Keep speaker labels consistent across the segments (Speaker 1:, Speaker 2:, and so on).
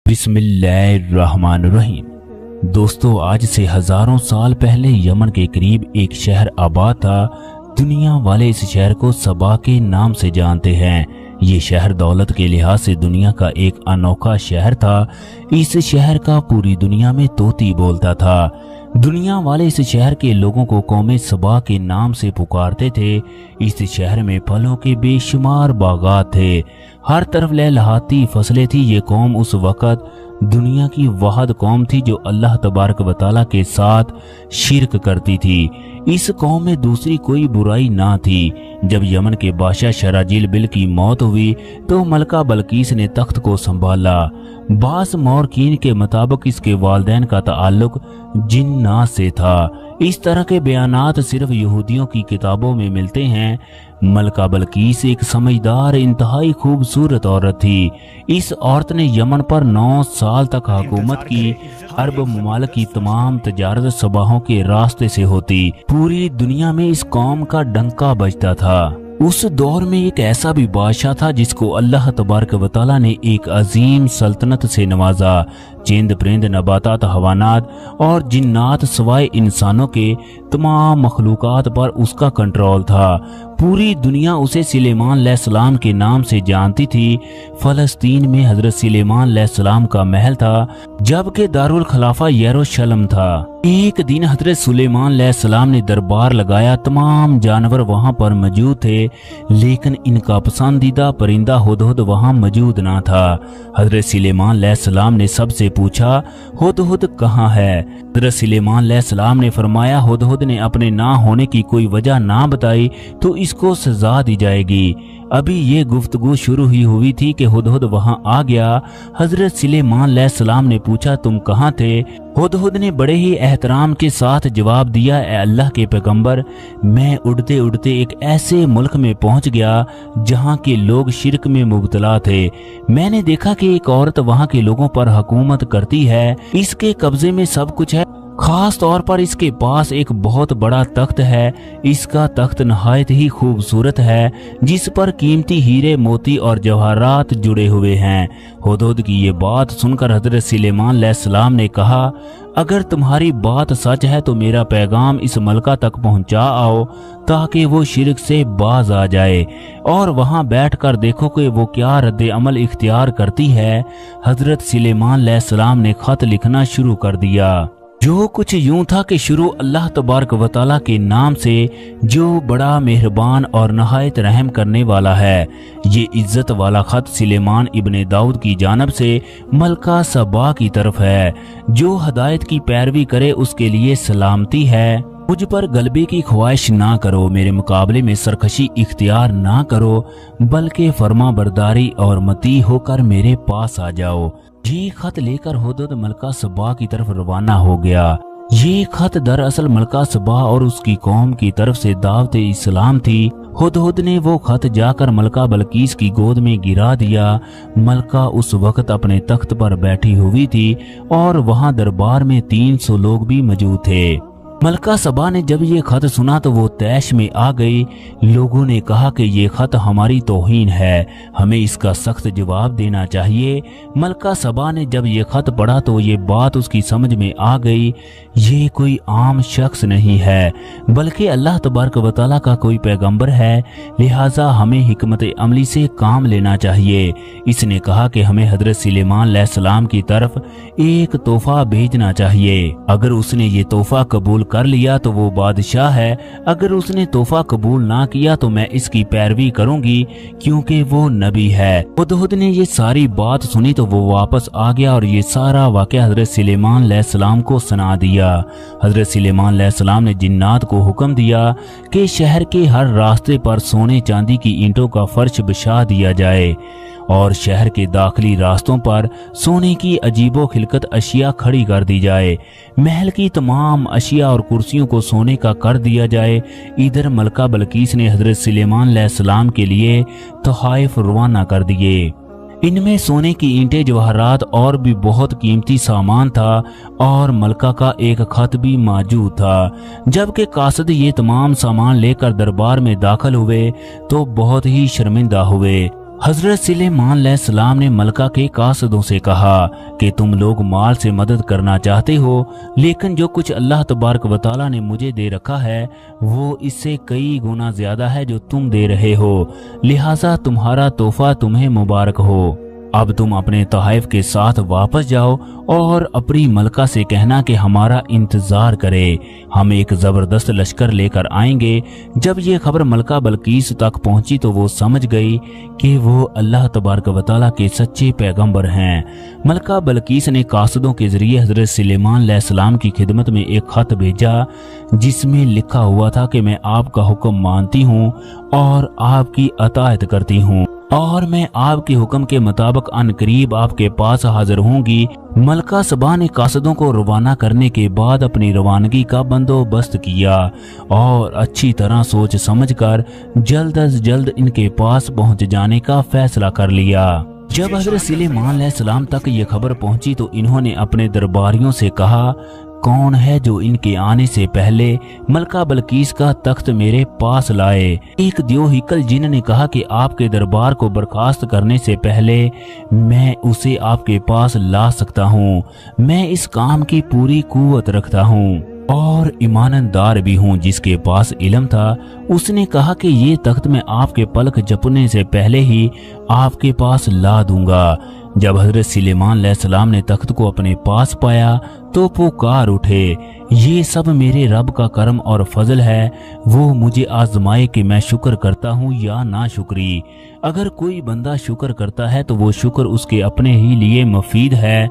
Speaker 1: बिस्मिल्लाहिर्रहमानिर्रहीम। दोस्तों, आज से हजारों साल पहले यमन के करीब एक शहर आबाद था। दुनिया वाले इस शहर को सबा के नाम से जानते हैं। ये शहर दौलत के लिहाज से दुनिया का एक अनोखा शहर था। इस शहर का पूरी दुनिया में तोती बोलता था। दुनिया वाले इस शहर के लोगों को कौमे सबा के नाम से पुकारते थे। इस शहर में फलों के बेशुमार बागात थे, हर तरफ लहलहाती फसलें थी। ये कौम उस वक़्त दुनिया की वाहिद कौम थी जो अल्लाह तबारक व तआला के साथ शिरक करती थी। इस कौम में दूसरी कोई बुराई ना थी। जब यमन के बादशाह शराजील बिल की मौत हुई तो मलका बल्कीस ने तख्त को संभाला। बास मौरखीन के मुताबिक इसके वालिदैन का ताल्लुक जिन्नात से था। इस तरह के बयानात सिर्फ यहूदियों की किताबों में मिलते हैं। मलका बल्कीस एक समझदार इंतहाई खूबसूरत औरत थी। इस औरत ने यमन पर 9 साल तक हुकूमत की। अरब ममालिक की तमाम तजारत सबाहों के रास्ते से होती। पूरी दुनिया में इस कौम का डंका बजता था। उस दौर में एक ऐसा भी बादशाह था जिसको अल्लाह तबारक व तआला ने एक अजीम सल्तनत से नवाजा। चंद परिंद, नबातात, हवानात और जिन्नात सवाए इंसानों के तमाम मखलूकात पर उसका कंट्रोल था। पूरी दुनिया उसे सुलेमान अलैहिस्सलाम के नाम से जानती थी। फलस्तीन में हजरत सुलेमान अलैहिस्सलाम का महल था, जबकि दारुल खलाफा यरूशलेम था। एक दिन हजरत सुलेमान अलैहिस्सलाम ने दरबार लगाया। तमाम जानवर वहां पर मौजूद थे, लेकिन इनका पसंदीदा परिंदा हुदहुद वहां मौजूद ना था। हजरत सुलेमान अलैहिस्सलाम ने सबसे पूछा, हुदहुद कहाँ है? हजरत सुलेमान अलैहिस्सलाम ने फरमाया, हुदहुद ने अपने ना होने की कोई वजह ना बताई तो इसको सजा दी जाएगी। अभी ये गुफ्तगू शुरू ही हुई थी कि हुदहुद वहां आ गया। हजरत सुलेमान अलैहिस्सलाम ने पूछा, तुम कहाँ थे? हुदहुद ने बड़े ही एहतराम के साथ जवाब दिया, ए अल्लाह के पैगंबर, मैं उड़ते उड़ते एक ऐसे मुल्क में पहुंच गया जहां के लोग शिरक में मुब्तला थे। मैंने देखा कि एक औरत वहां के लोगों पर हुकूमत करती है। इसके कब्जे में सब कुछ है, खास तौर पर इसके पास एक बहुत बड़ा तख्त है। इसका तख्त नहायत ही खूबसूरत है, जिस पर कीमती हीरे, मोती और जवाहरात जुड़े हुए हैं। हुदहुद की ये बात सुनकर हजरत सुलेमान अलैहिस्सलाम ने कहा, अगर तुम्हारी बात सच है तो मेरा पैगाम इस मलका तक पहुंचा आओ, ताकि वो शिरक से बाज आ जाए और वहां बैठकर देखो कि वो क्या रद्द अमल इख्तियार करती है। हजरत सुलेमान अलैहिस्सलाम ने खत लिखना शुरू कर दिया, जो कुछ यूं था कि शुरू अल्लाह तबारक व तआला के नाम से, जो बड़ा मेहरबान और नहायत रहम करने वाला है। ये इज्जत वाला खत सुलेमान इब्ने दाऊद की जानब से मलका सबा की तरफ है। जो हदायत की पैरवी करे उसके लिए सलामती है। मुझ पर गलबे की ख्वाहिश ना करो, मेरे मुकाबले में सरकशी इख्तियार ना करो, बल्कि फर्मा बरदारी और मती होकर मेरे पास आ जाओ। ये खत लेकर हुदहुद मलका सबा की तरफ रवाना हो गया। ये खत दरअसल मलका सबा और उसकी कौम की तरफ से दावत इस्लाम थी। हुदहुद ने वो खत जाकर मलका बल्कीस की गोद में गिरा दिया। मलका उस वक्त अपने तख्त पर बैठी हुई थी और वहां दरबार में 300 लोग भी मौजूद थे। मलका सबा ने जब ये खत सुना तो वो तैश में आ गई। लोगों ने कहा कि ये खत हमारी तौहीन है, हमें इसका सख्त जवाब देना चाहिए। मलका सबा ने जब ये खत पढ़ा तो ये बात उसकी समझ में आ गई, ये कोई आम शख्स नहीं है, बल्कि अल्लाह तबारक व तआला का कोई पैगंबर है, लिहाजा हमें हिकमत अमली से काम लेना चाहिए। इसने कहा कि हमें हजरत सुलेमान अलैहिस्सलाम की तरफ एक तोहफा भेजना चाहिए। अगर उसने ये तोहफा कबूल कर लिया तो वो बादशाह है, अगर उसने तोहफा कबूल ना किया तो मैं इसकी पैरवी करूंगी, क्योंकि वो नबी है। हुदहुद ने ये सारी बात सुनी तो वो वापस आ गया और ये सारा वाक़या हजरत सुलेमान अलैहिस्सलाम को सुना दिया। हजरत सुलेमान अलैहिस्सलाम ने जिन्नात को हुक्म दिया कि शहर के हर रास्ते पर सोने चांदी की ईंटों का फर्श बिछा दिया जाए और शहर के दाखिली रास्तों पर सोने की अजीबो खिलकत अशिया खड़ी कर दी जाए। महल की तमाम अशिया और कुर्सियों को सोने का कर दिया जाए। इधर मलका बल्कीस ने हजरत सुलेमान अलैहिस्सलाम के लिए तोहफ़े रवाना कर दिए। इनमें सोने की ईंटें, जवाहरात और भी बहुत कीमती सामान था और मलका का एक खत भी मौजूद था। जबकि कासिद ये तमाम सामान लेकर दरबार में दाखिल हुए तो बहुत ही शर्मिंदा हुए। हजरत सुलेमान अलैहिस्सलाम ने मलका के कासदों से कहा कि तुम लोग माल से मदद करना चाहते हो, लेकिन जो कुछ अल्लाह तबारक व तआला ने मुझे दे रखा है वो इससे कई गुना ज्यादा है जो तुम दे रहे हो, लिहाजा तुम्हारा तोहफा तुम्हें मुबारक हो। अब तुम अपने तोहफ के साथ वापस जाओ और अपनी मलका से कहना कि हमारा इंतजार करे, हम एक जबरदस्त लश्कर लेकर आएंगे। जब ये खबर मलका बल्कीस तक पहुंची तो वो समझ गई कि वो अल्लाह तबारक व तआला के सच्चे पैगंबर हैं। मलका बल्कीस ने कासदों के जरिए हजरत सुलेमान अलैहिस्सलाम की खिदमत में एक खत भेजा जिसमें लिखा हुआ था कि मैं आपका हुक्म मानती हूँ और आपकी अतायत करती हूँ और मैं आपके हुक्म के मुताबिक अनकरीब आपके पास हाजिर होंगी। मलका सबा ने कासदों को रवाना करने के बाद अपनी रवानगी का बंदोबस्त किया और अच्छी तरह सोच समझकर जल्द अज जल्द इनके पास पहुंच जाने का फैसला कर लिया। जब हजरत सुलेमान अलैहिस्सलाम तक ये खबर पहुंची तो इन्होंने अपने दरबारियों से कहा, कौन है जो इनके आने से पहले मलका बल्कीस का तख्त मेरे पास लाए। एक द्योहिकल जिन ने कहा कि आपके दरबार को बर्खास्त करने से पहले मैं उसे आपके पास ला सकता हूँ। मैं इस काम की पूरी कुव्वत रखता हूँ और ईमानदार भी हूँ। जिसके पास इल्म था उसने कहा कि ये तख्त मैं आपके पलक झपकने से पहले ही आपके पास ला दूंगा। जब हजरत सुलेमान अलैहिस्सलाम ने तख्त को अपने पास पाया तो पुकार उठे, ये सब मेरे रब का करम और फजल है, वो मुझे आजमाए कि मैं शुक्र करता हूँ या ना शुक्री। अगर कोई बंदा शुक्र करता है तो वो शुक्र उसके अपने ही लिए मुफीद है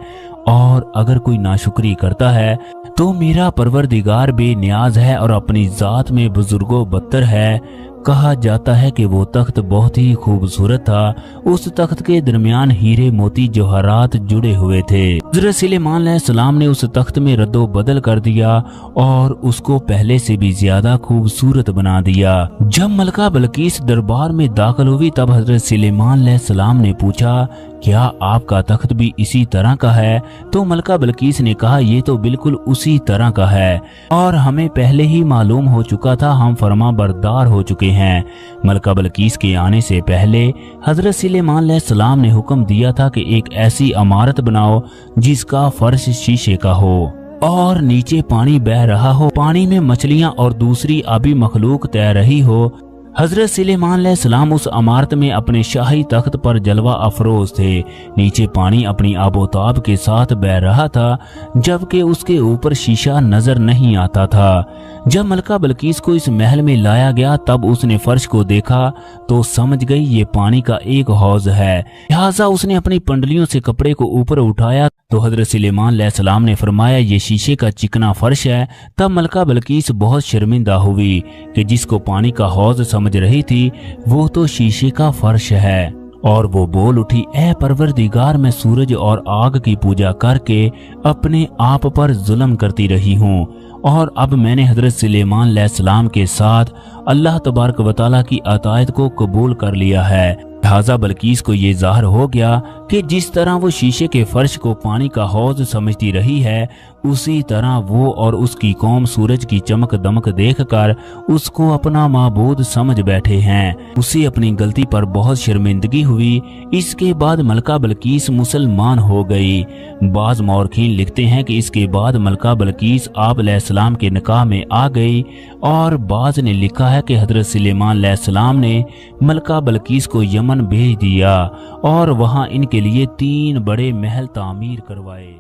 Speaker 1: और अगर कोई नाशुक्री करता है तो मेरा परवरदिगार बेनियाज है और अपनी जात में बुजुर्गों बदतर है। कहा जाता है कि वो तख्त बहुत ही खूबसूरत था। उस तख्त के दरमियान हीरे मोती जवाहरात जुड़े हुए थे। हज़रत सुलेमान अलैहिस्सलाम ने उस तख्त में रद्दो बदल कर दिया और उसको पहले से भी ज्यादा खूबसूरत बना दिया। जब मलका बल्कीस दरबार में दाखिल हुई तब हजरत सुलेमान अलैहिस्सलाम ने पूछा, क्या आपका तख्त भी इसी तरह का है? तो मलका बल्कीस ने कहा, ये तो बिल्कुल उसी तरह का है और हमें पहले ही मालूम हो चुका था, हम फरमा बरदार हो चुके हैं। मलका बल्कीस के आने से पहले हजरत सुलेमान अलैहिस्सलाम ने हुक्म दिया था कि एक ऐसी इमारत बनाओ जिसका फर्श शीशे का हो और नीचे पानी बह रहा हो, पानी में मछलियां और दूसरी आबी मखलूक तैर रही हो। हजरत सुलेमान अलैहिस्सलाम उस इमारत में अपने शाही तख्त पर जलवा अफरोज थे। नीचे पानी अपनी आबोताब के साथ बह रहा था जबकि उसके ऊपर शीशा नजर नहीं आता था। जब मलका बल्कीस को इस महल में लाया गया तब उसने फर्श को देखा तो समझ गई ये पानी का एक हौज है। लिहाजा उसने अपनी पंडलियों से कपड़े को ऊपर उठाया तो हजरत सुलेमान अलैहिस्सलाम ने फरमाया, ये शीशे का चिकना फर्श है। तब मलका बल्कीस बहुत शर्मिंदा हुई कि जिसको पानी का हौज समझ रही थी वो तो शीशे का फर्श है और वो बोल उठी, ए परवरदिगार, मैं सूरज और आग की पूजा करके अपने आप पर जुल्म करती रही हूँ और अब मैंने हजरत सुलेमान अलैहिस्सलाम के साथ अल्लाह तबारक व तआला की अतायत को कबूल कर लिया है। लिहाजा बल्कीस को ये ज़ाहिर हो गया कि जिस तरह वो शीशे के फर्श को पानी का हौज समझती रही है उसी तरह वो और उसकी कौम सूरज की चमक दमक देखकर उसको अपना माबूद समझ बैठे हैं। उसे अपनी गलती पर बहुत शर्मिंदगी हुई। इसके बाद मलका बल्कीस मुसलमान हो गई। बाज मौरखीन लिखते हैं कि इसके बाद मलका बल्कीस आप अलैहिस्सलाम के निकाह में आ गई और बाज ने लिखा है कि हजरत सुलेमान अलैहिस्सलाम ने मलका बल्कीस को यमन भेज दिया और वहां इनके लिए 3 बड़े महल तामीर करवाए।